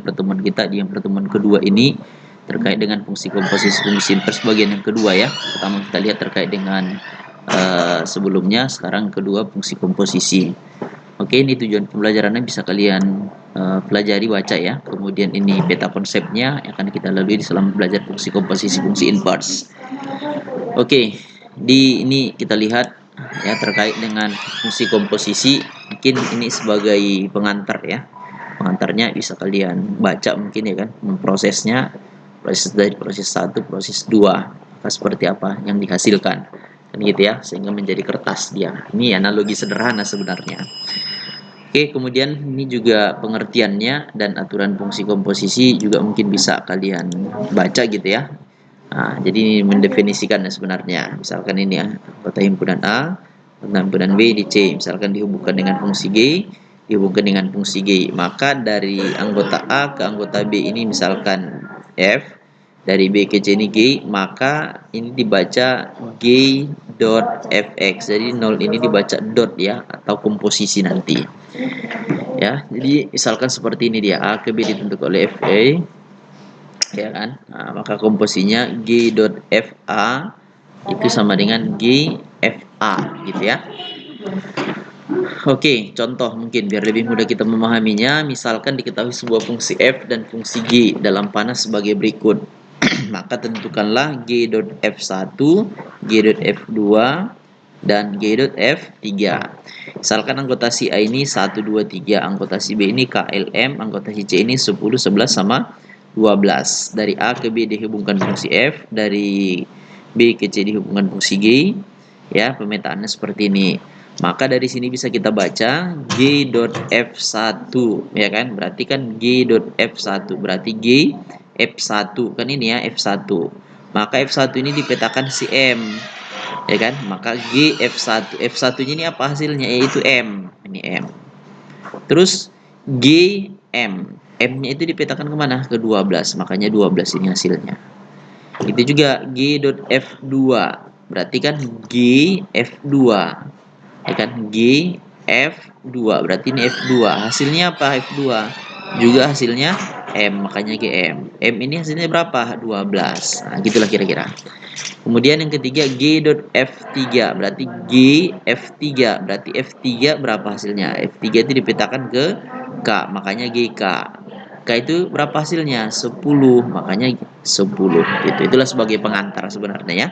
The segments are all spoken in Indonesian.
pertemuan kita di yang pertemuan kedua ini terkait dengan fungsi komposisi fungsi invers bagian yang kedua ya. Pertama kita lihat terkait dengan sebelumnya, sekarang kedua fungsi komposisi. Oke, ini tujuan pembelajarannya bisa kalian pelajari, baca ya. Kemudian ini peta konsepnya yang akan kita lalui selama belajar fungsi komposisi fungsi invers. Oke, di ini kita lihat ya terkait dengan fungsi komposisi. Mungkin ini sebagai pengantar ya. Pengantarnya bisa kalian baca mungkin ya kan, memprosesnya, proses dari proses 1, proses 2, seperti apa yang dihasilkan. Kan gitu ya, sehingga menjadi kertas dia. Ini analogi sederhana sebenarnya. Oke, kemudian ini juga pengertiannya dan aturan fungsi komposisi juga mungkin bisa kalian baca gitu ya. Nah, jadi ini mendefinisikan sebenarnya. Misalkan ini ya, kota himpunan A, kota himpunan B di C. Misalkan dihubungkan dengan fungsi G, dihubungkan dengan fungsi G. Maka dari anggota A ke anggota B ini misalkan F, dari B ke C ini G, maka ini dibaca G dot fx. Jadi 0 ini dibaca dot ya, atau komposisi nanti. Ya, jadi misalkan seperti ini dia, A ke B ditentukan oleh FA, ya kan? Nah, maka komposisinya G dot FA itu sama dengan G FA gitu ya. Oke, contoh mungkin biar lebih mudah kita memahaminya. Misalkan diketahui sebuah fungsi f dan fungsi g dalam panah sebagai berikut. Maka tentukanlah g dot f1, g dot f2, dan g dot f3. Misalkan anggota si A ini 1, 2, 3, anggota si B ini KLM, anggota si C ini 10, 11, sama 12. Dari A ke B dihubungkan fungsi f, dari B ke C dihubungkan fungsi g. Ya, pemetaannya seperti ini. Maka dari sini bisa kita baca G dot F1 ya kan, berarti kan G dot F1 berarti G F1 kan ini ya, F1. Maka F1 ini dipetakan si M ya kan, maka G F1. F1 ini apa hasilnya, yaitu M. Ini M. Terus G M, M-nya itu dipetakan kemana, ke 12, makanya 12 ini hasilnya. Itu juga G dot F2, berarti kan G F2 ya kan, G F2 berarti ini F2. Hasilnya apa, F2 juga hasilnya M, makanya GM. M ini hasilnya berapa, 12. Nah gitulah kira-kira. Kemudian yang ketiga G dot F3, berarti G F3 berarti F3 berapa hasilnya, F3 itu dipetakan ke K, makanya GK. K itu berapa hasilnya, 10, makanya 10 gitu. Itulah sebagai pengantar sebenarnya ya.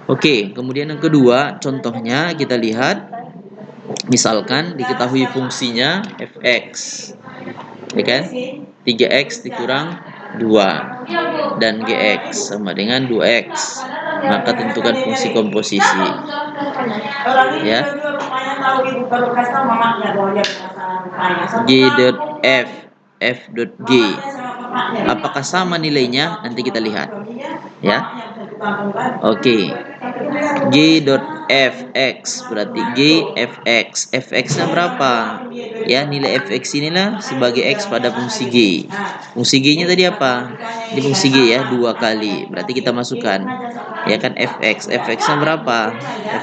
Oke, kemudian yang kedua contohnya kita lihat. Misalkan diketahui fungsinya fx, ya kan? 3x dikurang 2 dan gx sama dengan 2x. Maka tentukan fungsi komposisi. Ya. G dot f, f dot g. Apakah sama nilainya? Nanti kita lihat. Ya. Oke. G dot fx berarti G fx. Fx-nya berapa? Ya, nilai fx inilah sebagai x pada fungsi G. Fungsi G-nya tadi apa? Di fungsi G ya, 2 kali. Berarti kita masukkan ya kan fx. Fx-nya berapa?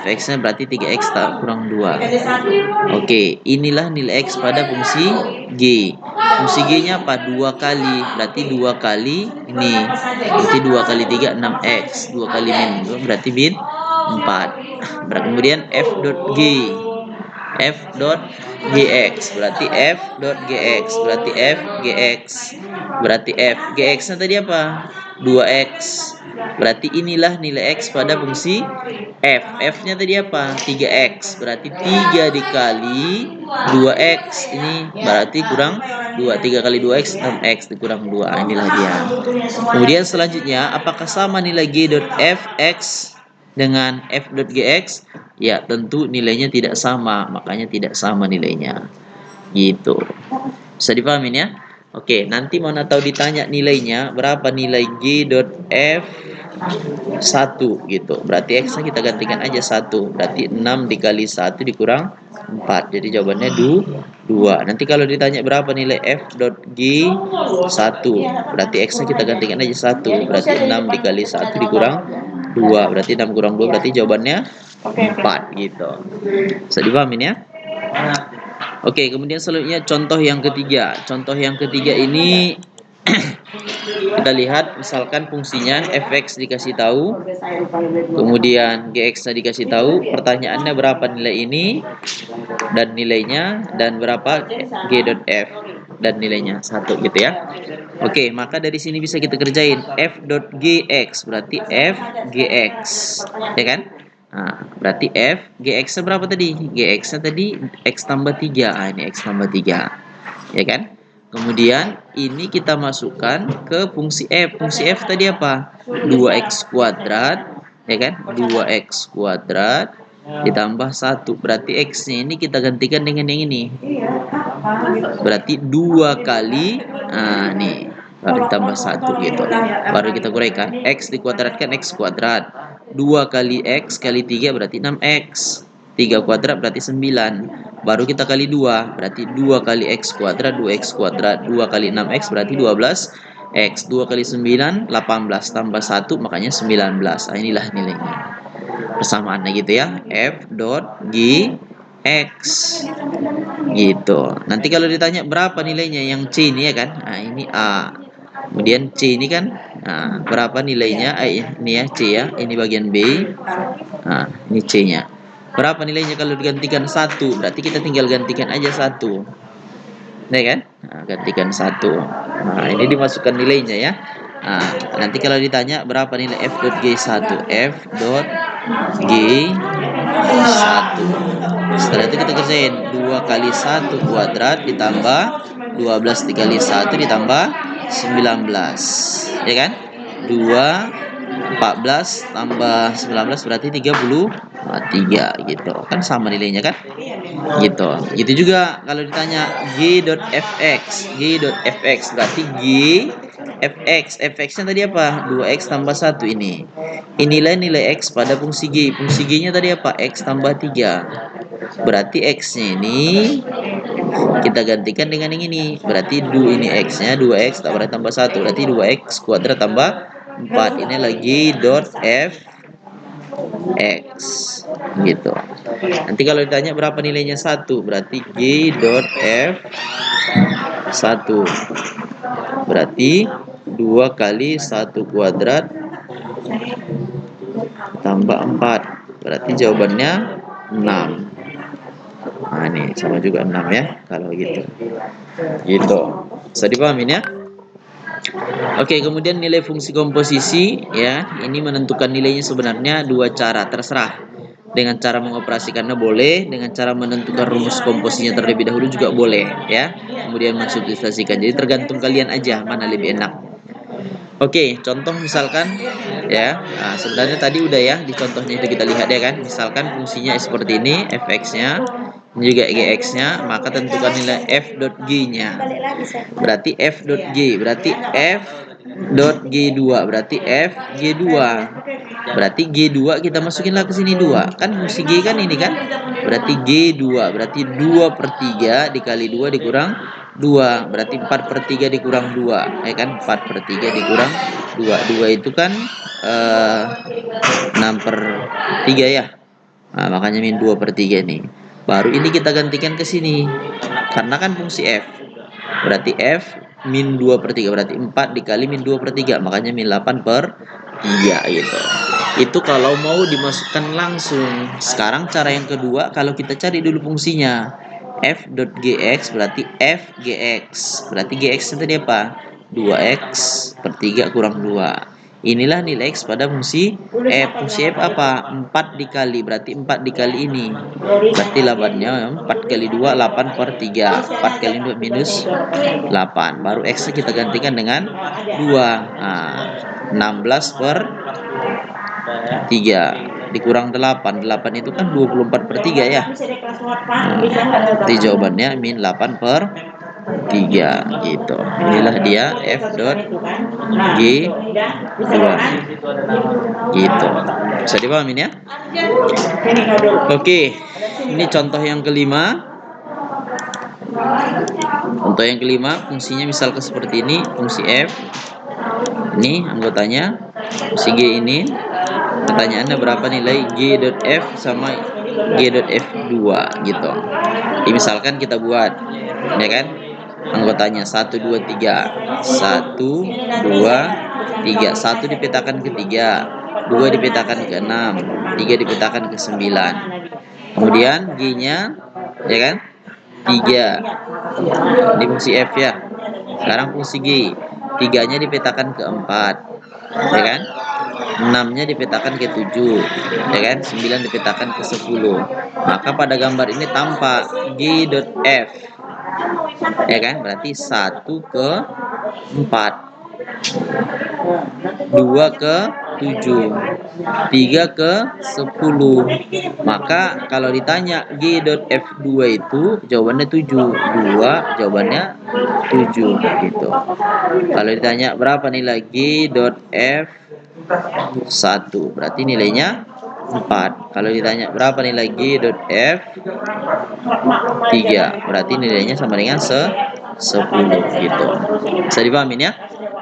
Fx-nya berarti 3x kurang 2. Oke, inilah nilai x pada fungsi G. Fungsi G-nya apa? 2 kali. Berarti 2 kali ini. Berarti 2 kali 3 6x. 2 kali min 2 berarti min 4. Kemudian f dot g. F dot gx berarti F dot gx berarti F gx berarti F gx-nya tadi apa? 2x. Berarti inilah nilai x pada fungsi F. F-nya tadi apa? 3x. Berarti 3 dikali 2x. Ini berarti kurang 2. 3 kali 2x 6x dikurang 2. Inilah dia. Kemudian selanjutnya, apakah sama nilai g dot fx dengan f dot gx? Ya, tentu nilainya tidak sama, makanya tidak sama nilainya. Gitu. Bisa dipahami ya? Oke, nanti mana tahu ditanya nilainya berapa, nilai g dot f 1 gitu. Berarti x-nya kita gantikan aja 1. Berarti 6 dikali 1 dikurang 4. Jadi jawabannya 2. Nanti kalau ditanya berapa nilai f dot g 1, berarti x-nya kita gantikan aja 1. Berarti 6 dikali 1 dikurang 2. Berarti 6 kurang 2 berarti jawabannya 4 gitu. Bisa dipahamin ya? Oke, kemudian selanjutnya contoh yang ketiga. Contoh yang ketiga ini kita lihat misalkan fungsinya fx dikasih tahu, kemudian gx-nya dikasih tahu, pertanyaannya berapa nilai ini dan nilainya, dan berapa g dot f dan nilainya 1 gitu ya. Oke, maka dari sini bisa kita kerjain f dot gx berarti f gx, ya kan? Nah, berarti f gx-nya berapa tadi? Gx-nya tadi x tambah 3. Ah, ini x tambah 3. Ya kan? Kemudian ini kita masukkan ke fungsi f. Fungsi f tadi apa? 2x kuadrat, ya kan? 2x kuadrat ditambah 1. Berarti x-nya ini kita gantikan dengan yang ini. Berarti 2 kali, nah nih, baru ditambah 1 gitu. Baru kita kuraikan. X dikuadratkan x kuadrat. 2 kali x kali 3 berarti 6x. 3 kuadrat berarti 9. Baru kita kali 2, berarti 2 kali x kuadrat, 2x kuadrat, 2 kali 6x berarti 12. X 2 kali 9 18 tambah 1 makanya 19. Nah, inilah nilainya. Persamaannya gitu ya. F dot G X gitu. Nanti kalau ditanya berapa nilainya yang C ini ya kan? Nah, ini A. Kemudian C ini kan, nah, berapa nilainya? Ini ya C ya. Ini bagian B. Nah, ini C-nya. Berapa nilainya kalau digantikan 1? Berarti kita tinggal gantikan aja 1. Ya kan? Nah, gantikan 1. Nah, ini dimasukkan nilainya ya. Nah, nanti kalau ditanya berapa nilai F dot G1? F dot G1. Setelah itu kita kerjain 2 kali 1 kuadrat ditambah 12 dikali 1 ditambah 19. Ya kan? 2 14 tambah 19 berarti 33 gitu. Kan sama nilainya kan? Gitu. Gitu juga kalau ditanya g.fx. G.fx berarti g fx-nya tadi apa? 2x tambah 1 ini. Inilah nilai x pada fungsi g. Fungsi g-nya tadi apa? X tambah 3. Berarti x-nya ini kita gantikan dengan yang ini. Berarti ini x-nya 2x tambah 1. Berarti 2x kuadrat tambah 4. Ini lagi dot f x gitu. Nanti kalau ditanya berapa nilainya 1, berarti g dot f 1. Berarti 2 kali 1 kuadrat tambah 4. Berarti jawabannya 6. Nah, ini sama juga 6 ya kalau gitu. Gitu. Bisa dipahamin ya? Oke, kemudian nilai fungsi komposisi ya. Ini menentukan nilainya sebenarnya dua cara, terserah. Dengan cara mengoperasikannya boleh, dengan cara menentukan rumus komposisinya terlebih dahulu juga boleh ya. Kemudian mensubstitusikan. Jadi tergantung kalian aja mana lebih enak. Oke, contoh misalkan ya. Nah, sebenarnya tadi udah ya di contohnya itu kita lihat ya kan. Misalkan fungsinya seperti ini, fx-nya juga gx-nya, maka tentukan nilai f dot g-nya. Berarti f dot g, berarti f dot g2, berarti f g2. Berarti g2 kita masukinlah ke sini 2. Kan fungsi g kan ini kan? Berarti g2, berarti 2/3 dikali 2 dikurang 2, berarti 4/3 dikurang 2, ya kan? 4/3 dikurang 2. 2 itu kan 6/3 ya. Nah, makanya min 2/3 nih. Baru ini kita gantikan ke sini. Karena kan fungsi f. Berarti f min 2/3, berarti 4 dikali min 2/3, makanya min 8/3 gitu. Itu kalau mau dimasukkan langsung. Sekarang cara yang kedua, kalau kita cari dulu fungsinya. F dot gx berarti f gx. Berarti gx itu tadi apa? 2x/3 kurang 2. Inilah nilai x pada fungsi f. Fungsi f apa? 4 dikali, berarti 4 dikali ini. Berarti 8-nya 4 kali 2, 8/3. 4 kali 2 minus 8. Baru x kita gantikan dengan 2. Nah, 16/3 dikurang 8. 8 itu kan 24/3 ya. Nah, jadi jawabannya min 8/3 gitu. Inilah dia f dot g2 gitu. Bisa dipahamin ya? Oke, ini contoh yang kelima. Contoh yang kelima, fungsinya misalkan seperti ini, fungsi f. Ini anggotanya, fungsi g ini. Pertanyaannya berapa nilai g dot f sama G.F2 gitu. Jadi misalkan kita buat, ya kan? Anggotanya 1 2 3. 1 2 3. 1 dipetakan ke 3, 2 dipetakan ke 6, 3 dipetakan ke 9. Kemudian G-nya, ya kan? 3. Ini fungsi F ya. Sekarang fungsi G. 3-nya dipetakan ke 4, ya kan? 6-nya dipetakan ke 7, ya kan? 9 dipetakan ke 10. Maka pada gambar ini tampak G.F, ya kan? Berarti 1 ke 4, 2 ke 7, 3 ke 10. Maka kalau ditanya G.F2 itu jawabannya 7. 2 jawabannya 7 gitu. Kalau ditanya berapa nilai G.F1 berarti nilainya 4. Kalau ditanya berapa nilai G.F3 berarti nilainya sama dengan 10 gitu. Bisa dipahamin ya?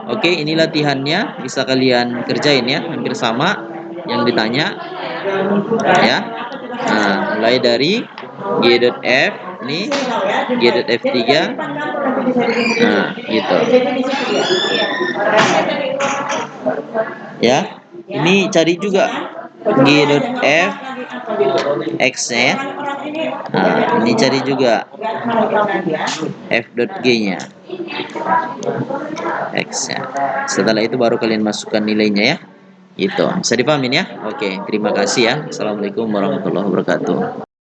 Oke, ini latihannya, bisa kalian kerjain ya, hampir sama yang ditanya ya. Nah, mulai dari G.F, ini G.F3. Nah, gitu. Ya. Ini cari juga G.F X-nya. Nah, ini cari juga F.G-nya. X-nya. Setelah itu baru kalian masukkan nilainya ya. Gitu. Bisa dipahamin ya? Oke, terima kasih ya. Assalamualaikum warahmatullahi wabarakatuh.